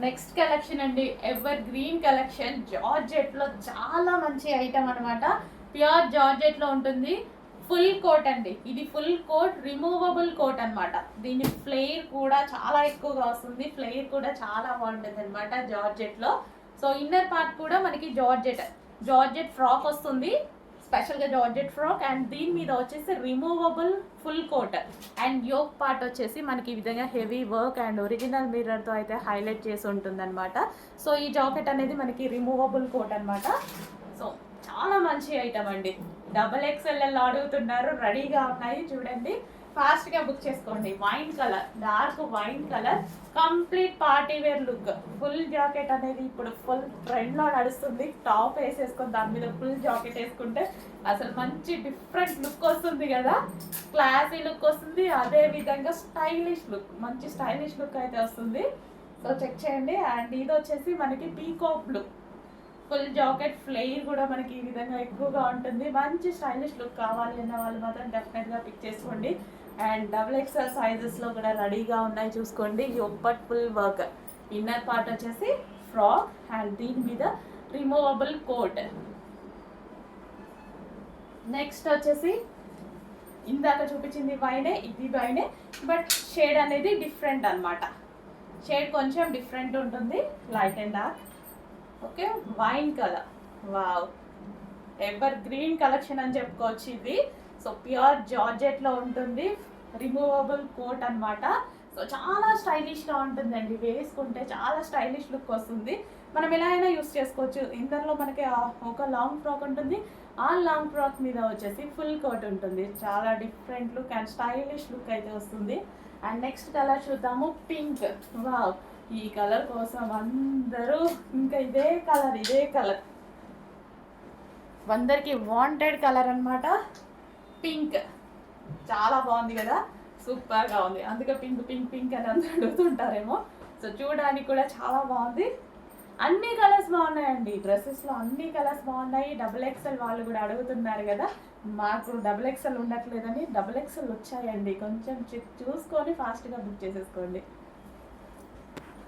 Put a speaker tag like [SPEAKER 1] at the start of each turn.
[SPEAKER 1] Next collection అండి, ever green collection. Georgette లో చాలా మంచి ఐటమ్ అనమాట. ప్యూర్ జార్జెట్ లో ఉంటుంది. ఫుల్ కోట్ అండి, ఇది ఫుల్ కోట్, రిమూవబుల్ కోట్ అనమాట. దీని ఫ్లేర్ కూడా చాలా ఎక్కువగా వస్తుంది, ఫ్లేర్ కూడా చాలా బాగుంటుంది అనమాట జార్జెట్ లో. సో ఇన్నర్ పార్ట్ కూడా మనకి జార్జెట్ ఫ్రాక్ వస్తుంది, స్పెషల్గా జార్జెట్ ఫ్రాక్. అండ్ దీని మీద వచ్చేసి removable full coat. And yoke part వచ్చేసి మనకి ఈ విధంగా హెవీ వర్క్ అండ్ ఒరిజినల్ మిర్రర్తో అయితే హైలైట్ చేసి ఉంటుందన్నమాట. సో ఈ జాకెట్ అనేది మనకి రిమూవబుల్ కోట్ అనమాట. సో చాలా మంచి ఐటమ్ అండి. XXL అడుగుతున్నారు, రెడీగా ఉన్నాయి చూడండి. ఫాస్ట్గా బుక్ చేసుకోండి. Wine colour, dark wine colour, complete party wear look. Full jacket అనేది ఇప్పుడు ఫుల్ ట్రెండ్లో నడుస్తుంది. టాప్ వేసేసుకొని దాని మీద ఫుల్ జాకెట్ వేసుకుంటే అసలు మంచి డిఫరెంట్ లుక్ వస్తుంది కదా, క్లాసీ లుక్ వస్తుంది. అదే విధంగా స్టైలిష్ లుక్, మంచి స్టైలిష్ లుక్ అయితే వస్తుంది. సో చెక్ చేయండి. అండ్ ఇది వచ్చేసి మనకి peacock blue, full jacket, flare కూడా మనకి ఈ విధంగా ఎక్కువగా ఉంటుంది. మంచి స్టైలిష్ లుక్ కావాలి అన్న వాళ్ళు మాత్రం డెఫినెట్గా పిక్ చేసుకోండి. అండ్ XXL సైజెస్లో కూడా రెడీగా ఉన్నాయి చూసుకోండి. యోపట్ ఫుల్ వర్క్, ఇన్నర్ పార్ట్ వచ్చేసి ఫ్రాక్ అండ్ దీని మీద రిమూవబుల్ కోట్. నెక్స్ట్ వచ్చేసి ఇందాక చూపించింది వైనే, ఇది వైనే, బట్ షేడ్ అనేది డిఫరెంట్ అనమాట. షేడ్ కొంచెం డిఫరెంట్ ఉంటుంది, light and dark. Okay, wine colour, wow, ever green collection అని చెప్పుకోవచ్చు ఇది. సో ప్యూర్ జార్జెట్లో ఉంటుంది, రిమూవబుల్ కోట్ అనమాట. సో చాలా స్టైలిష్గా ఉంటుందండి, వేసుకుంటే చాలా స్టైలిష్ లుక్ వస్తుంది. మనం ఎలా అయినా యూస్ చేసుకోవచ్చు. ఇందులో మనకి ఒక లాంగ్ ఫ్రాక్ ఉంటుంది, ఆ లాంగ్ ఫ్రాక్ మీద వచ్చేసి ఫుల్ కోట్ ఉంటుంది. చాలా different look and stylish look అయితే వస్తుంది. అండ్ నెక్స్ట్ కలర్ చూద్దాము, పింక్. వావ్, ఈ కలర్ కోసం అందరూ ఇంకా ఇదే కలర్ అందరికి వాంటెడ్ కలర్ అనమాట. పింక్ చాలా బాగుంది కదా, సూపర్గా ఉంది. అందుకే పింక్ పింక్ పింక్ అని అందరూ అడుగుతుంటారేమో. సో చూడడానికి కూడా చాలా బాగుంది. అన్ని కలర్స్ బాగున్నాయండి, డ్రెస్సెస్లో అన్ని కలర్స్ బాగున్నాయి. XXL వాళ్ళు కూడా అడుగుతున్నారు కదా, మాకు XXL ఉండట్లేదని XXL వచ్చాయండి. కొంచెం చూసుకొని ఫాస్ట్గా బుక్ చేసేసుకోండి.